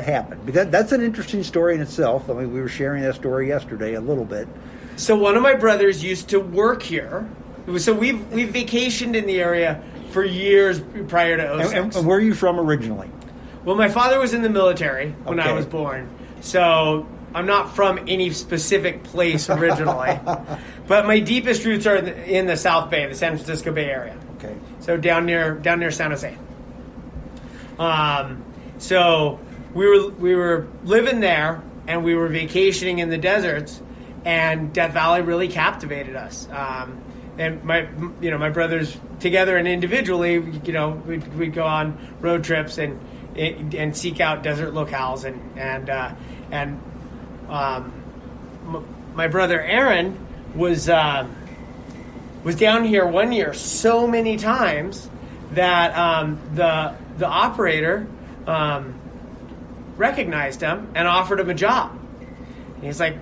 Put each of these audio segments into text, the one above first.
happened? Because that's an interesting story in itself. I mean, we were sharing that story yesterday a little bit. So one of my brothers used to work here. So we've vacationed in the area for years prior to 06. And where are you from originally? Well, my father was in the military when I Okay. was born. So I'm not from any specific place originally. But my deepest roots are in the South Bay, the San Francisco Bay Area. Okay. So down near San Jose. So we were living there, and we were vacationing in the deserts, and Death Valley really captivated us. And my brothers together and individually, we'd go on road trips and seek out desert locales, and my brother Aaron was down here one year so many times that the operator recognized him and offered him a job. And he's like,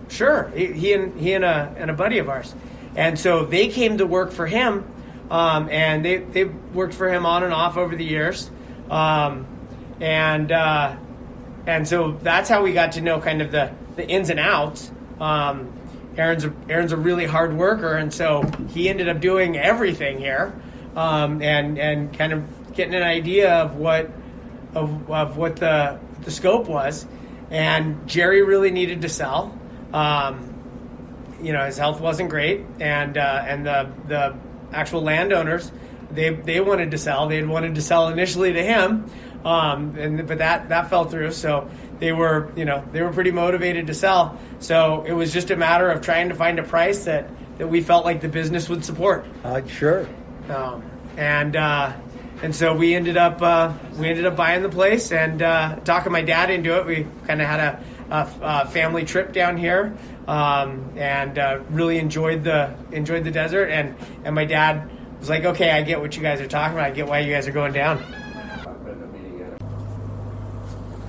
sure. He and a buddy of ours, and so they came to work for him, and they worked for him on and off over the years, and so that's how we got to know kind of the ins and outs. Aaron's a really hard worker, and so he ended up doing everything here, and kind of getting an idea of what the scope was. And Jerry really needed to sell. His health wasn't great, and the actual landowners, they wanted to sell. They had wanted to sell initially to him, but that fell through. So they were pretty motivated to sell. So it was just a matter of trying to find a price that we felt like the business would support. Sure. And so we ended up buying the place and talking my dad into it. We kind of had a family trip down here, and really enjoyed the desert. And my dad was like, "Okay, I get what you guys are talking about. I get why you guys are going down."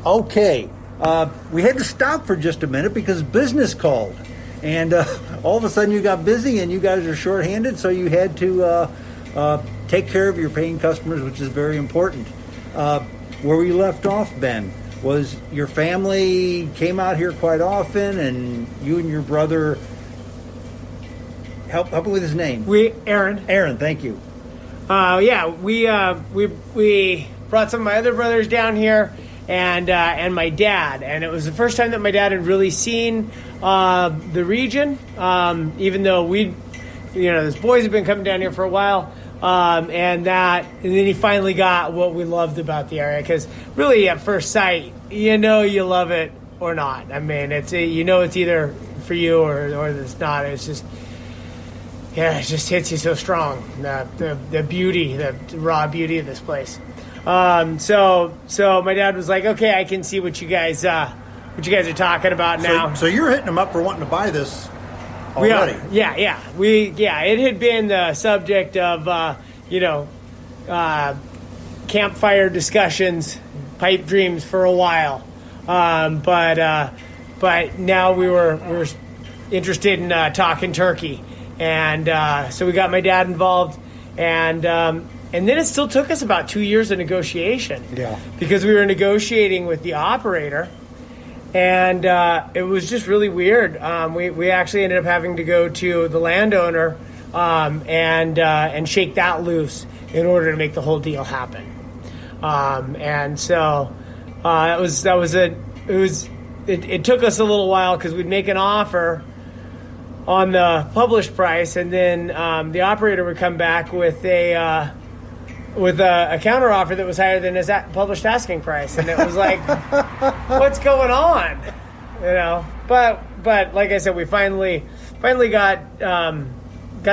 Okay. We had to stop for just a minute because business called. And all of a sudden you got busy and you guys are shorthanded, so you had to take care of your paying customers, which is very important. Where we left off, Ben, was your family came out here quite often, and you and your brother help me with his name. Aaron, thank you. We brought some of my other brothers down here, and my dad, and it was the first time that my dad had really seen the region, even though those boys have been coming down here for a while. And then he finally got what we loved about the area, because really at first sight, you love it or not. I mean, it's either for you or it's not. It's just, it just hits you so strong. The beauty, the raw beauty of this place. So my dad was like, okay, I can see what you guys are talking about now. So you're hitting them up for wanting to buy this already. It had been the subject of campfire discussions, pipe dreams for a while, but now we were interested in talking turkey, and so we got my dad involved, and then it still took us about 2 years of negotiation, because we were negotiating with the operator. And it was just really weird. We actually ended up having to go to the landowner and shake that loose in order to make the whole deal happen. And so it took us a little while, because we'd make an offer on the published price, and then the operator would come back with a counter offer that was higher than his published asking price, and it was like, what's going on? But like I said, we finally got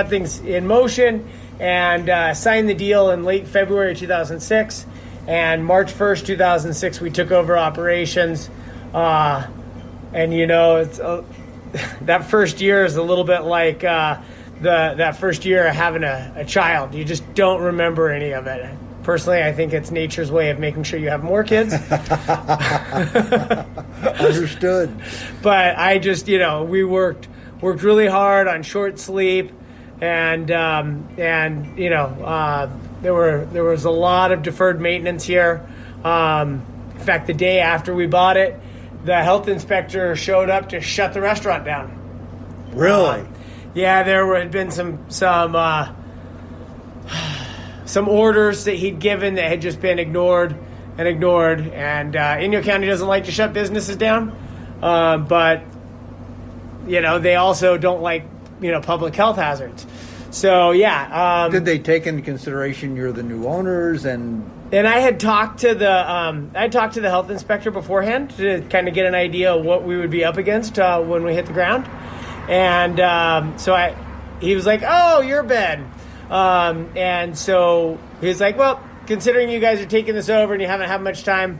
things in motion and signed the deal in late February 2006, and March 1st 2006 we took over operations, and it's that first year is a little bit like that first year of having a child. You just don't remember any of it. Personally, I think it's nature's way of making sure you have more kids. Understood. But I just, we worked really hard on short sleep, and there was a lot of deferred maintenance here. In fact, the day after we bought it, the health inspector showed up to shut the restaurant down. Really? Yeah, there had been some orders that he'd given that had just been ignored. And Inyo County doesn't like to shut businesses down, but they also don't like public health hazards. So yeah. Did they take into consideration you're the new owners and I had talked to the health inspector beforehand to kind of get an idea of what we would be up against when we hit the ground, and he was like, "Oh, you're Ben," and so he was like, "Well, considering you guys are taking this over and you haven't had much time,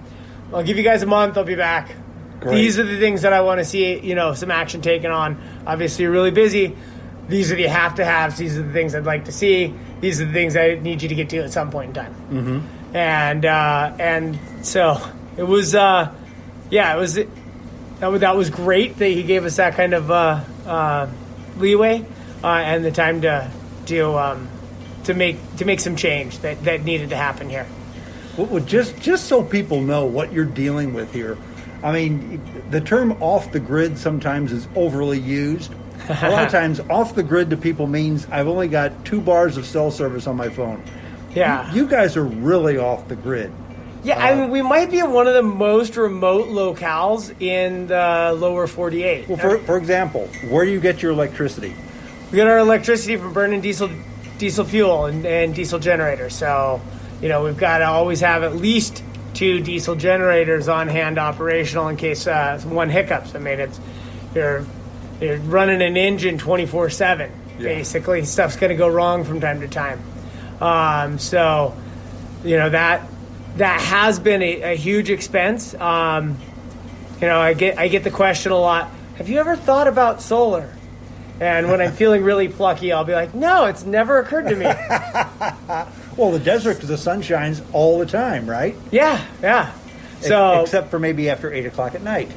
I'll give you guys a month. I'll be back. Great. These are the things that I want to see, some action taken on. Obviously, you're really busy. These are the have-to-haves. These are the things I'd like to see. These are the things I need you to get to at some point in time." Mm-hmm. And so it was, that was great that he gave us that kind of leeway and the time to make some change that needed to happen here. Well, just so people know what you're dealing with here, I mean, the term off the grid sometimes is overly used. A lot of times off the grid to people means I've only got 2 bars of cell service on my phone. Yeah. You guys are really off the grid. Yeah, I mean, we might be in one of the most remote locales in the lower 48. Well, for example, where do you get your electricity? We get our electricity from burning diesel fuel and diesel generators. So, we've got to always have at least 2 diesel generators on hand operational in case one hiccups. I mean, you're running an engine 24/7. Yeah. Basically, stuff's going to go wrong from time to time. So, that has been a huge expense. I get the question a lot. Have you ever thought about solar? And when I'm feeling really plucky, I'll be like, no, it's never occurred to me. Well, the desert, because the sun shines all the time, right? Yeah. So except for maybe after 8 o'clock at night.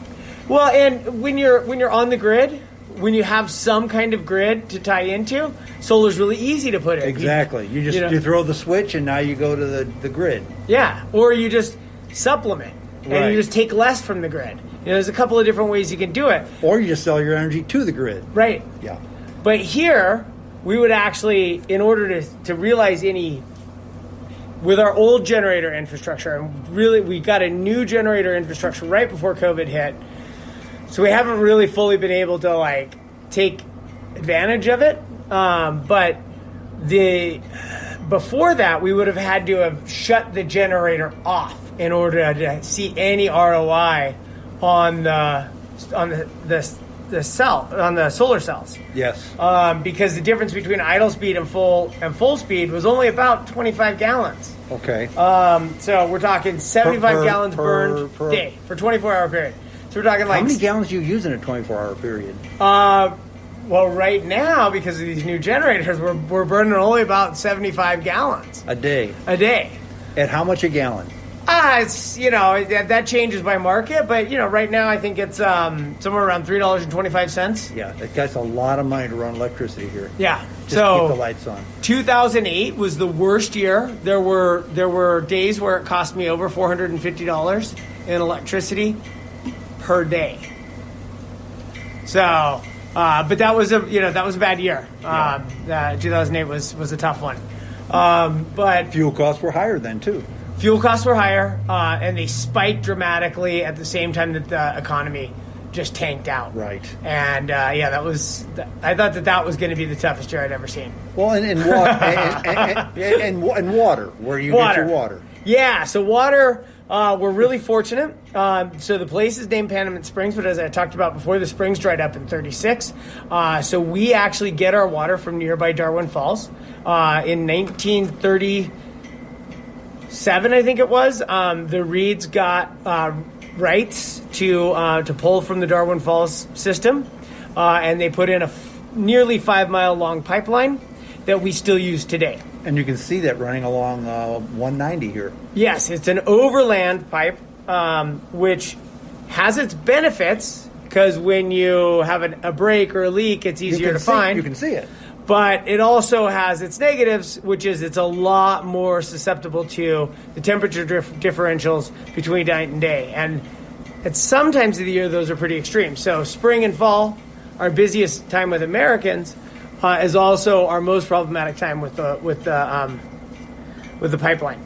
Well, and when you're on the grid, when you have some kind of grid to tie into, solar's really easy to put in. Exactly. You throw the switch and now you go to the grid. Yeah, or you just supplement and Right. you just take less from the grid. There's a couple of different ways you can do it. Or you just sell your energy to the grid. Right. Yeah. But here, we would actually, in order to realize with our old generator infrastructure, and really we got a new generator infrastructure right before COVID hit, so we haven't really fully been able to take advantage of it. But before that, we would have had to have shut the generator off in order to see any ROI on the solar cells. Yes. Because the difference between idle speed and full speed was only about 25 gallons. Okay. So we're talking 75 gallons burned per day for 24-hour period. So we're talking How many gallons do you use in a 24-hour period? Well, right now, because of these new generators, we're burning only about 75 gallons A day. At how much a gallon? It's that changes by market, but right now I think it's somewhere around $3.25. Yeah, that's a lot of money to run electricity here. Yeah, Just to keep the lights on. 2008 was the worst year. There were days where it cost me over $450 in electricity per day. So, but that was a bad year. 2008 was a tough one. But Fuel costs were higher then too. Fuel costs were higher, and they spiked dramatically at the same time that the economy just tanked out. Right. And I thought that was going to be the toughest year I'd ever seen. Well, and water, and water. Where do you get your water? Yeah, so water, we're really fortunate. So the place is named Panamint Springs, but as I talked about before, the springs dried up in 36. So we actually get our water from nearby Darwin Falls. In 1937, I think it was, the Reeds got rights to pull from the Darwin Falls system, and they put in a nearly 5-mile long pipeline that we still use today. And you can see that running along 190 here. Yes, it's an overland pipe, which has its benefits because when you have a break or a leak, it's easier to find. You can see it. But it also has its negatives, which is it's a lot more susceptible to the temperature differentials between night and day. And at some times of the year, those are pretty extreme. So spring and fall, our busiest time with Americans, is also our most problematic time with the pipeline.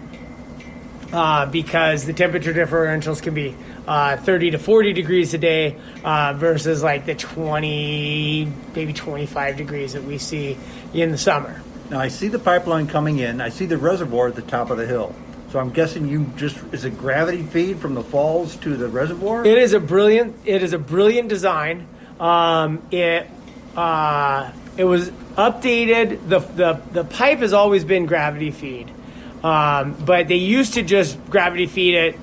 Because the temperature differentials can be 30 to 40 degrees a day versus like the 20, maybe 25 degrees that we see in the summer. Now, I see the pipeline coming in. I see the reservoir at the top of the hill. So I'm guessing is it gravity feed from the falls to the reservoir? It is a brilliant design. It was updated. The pipe has always been gravity feed. But they used to just gravity feed it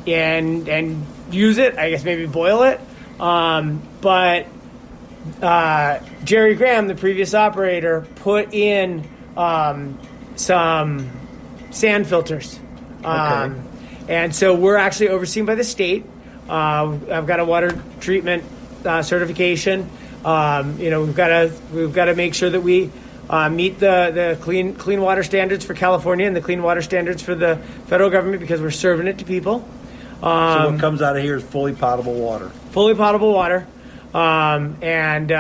and use it, I guess maybe boil it. But Jerry Graham, the previous operator, put in some sand filters. Okay. And so we're actually overseen by the state. I've got a water treatment certification. We've got to make sure that we meet the clean water standards for California and the clean water standards for the federal government because we're serving it to people. So what comes out of here is fully potable water. Fully potable water, and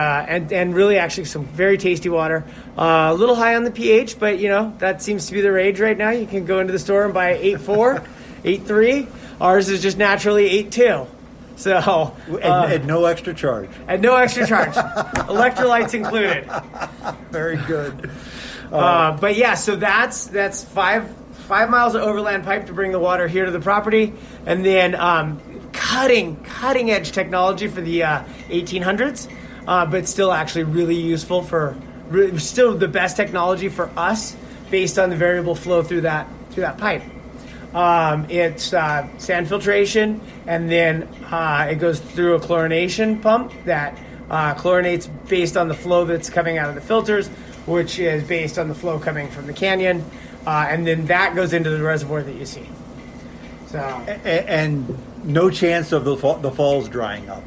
really actually some very tasty water. A little high on the pH, but that seems to be the rage right now. You can go into the store and buy 8.4, 8.3. Ours is just naturally 8.2. So at no extra charge. At no extra charge, electrolytes included. Very good. But yeah, so that's 5 miles of overland pipe to bring the water here to the property, and then cutting edge technology for the 1800s, but still actually really useful still the best technology for us based on the variable flow through that pipe. It's sand filtration, and then it goes through a chlorination pump that chlorinates based on the flow that's coming out of the filters, which is based on the flow coming from the canyon, and then that goes into the reservoir that you see. So and no chance of the falls drying up.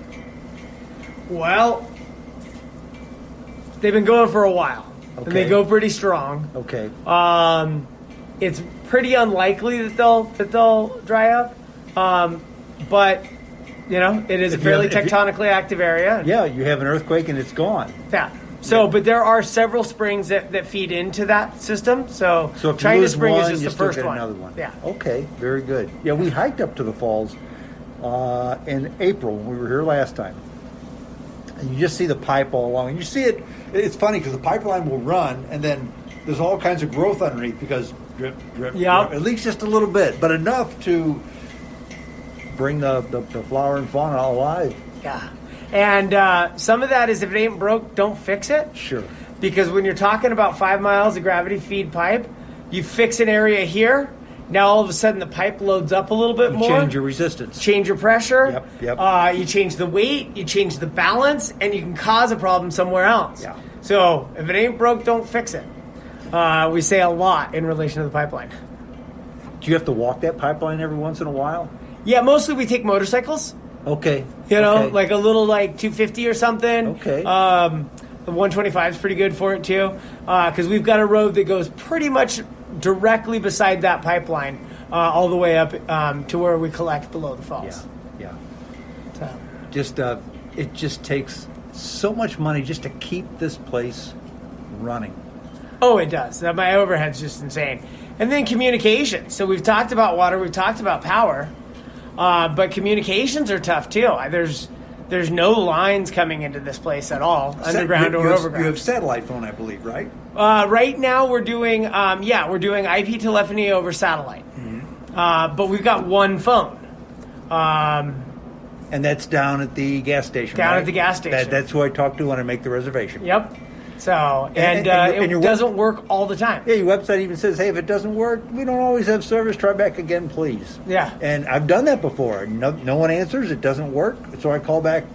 Well, they've been going for a while, and they go pretty strong. Okay. It's pretty unlikely that they'll dry up, but it is a fairly tectonically active area. Yeah, you have an earthquake and it's gone. Yeah. So, but there are several springs that feed into that system. So if China Spring one, is just you the still first get one. Another one. Yeah. Okay. Very good. Yeah, we hiked up to the falls in April when we were here last time, and you just see the pipe all along, and you see it. It's funny because the pipeline will run, and then there's all kinds of growth underneath because drip, drip, drip. At least just a little bit, but enough to bring the flower and fauna alive. Yeah. And some of that is if it ain't broke, don't fix it. Sure. Because when you're talking about 5 miles of gravity feed pipe, you fix an area here, now all of a sudden the pipe loads up a little bit more. Change your resistance. Change your pressure. Yep. You change the weight, you change the balance, and you can cause a problem somewhere else. Yeah. So if it ain't broke, don't fix it. We say a lot in relation to the pipeline. Do you have to walk that pipeline every once in a while? Yeah, mostly we take motorcycles. Okay. Like a little 250 or something. Okay. The 125 is pretty good for it too, because we'we've got a road that goes pretty much directly beside that pipeline, all the way up to where we collect below the falls. Yeah. So. It just takes so much money just to keep this place running. Oh, it does. My overhead's just insane. And then communication. So we've talked about water, we've talked about power. But communications are tough too. There's no lines coming into this place at all, underground or overground. You have satellite phone, I believe, right? Right now we're doing IP telephony over satellite. Mm-hmm. But we've got one phone. And that's down at the gas station. At the gas station. That's who I talked to when I make the reservation. Yep. So it doesn't work all the time. Yeah, your website even says, "Hey, if it doesn't work, we don't always have service. Try back again, please." Yeah. And I've done that before. No one answers. It doesn't work. So I call back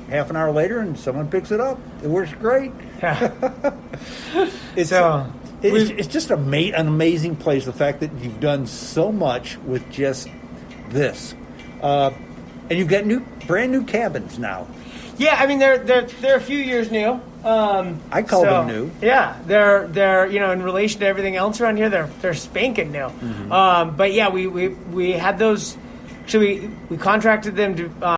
half an hour later, and someone picks it up. It works great. Yeah. It's just an amazing place. The fact that you've done so much with just this, and you've got brand new cabins now. Yeah, I mean they're a few years new. I call them new. Yeah, they're in relation to everything else around here, they're spanking new. But yeah, we had those. Actually, we contracted them to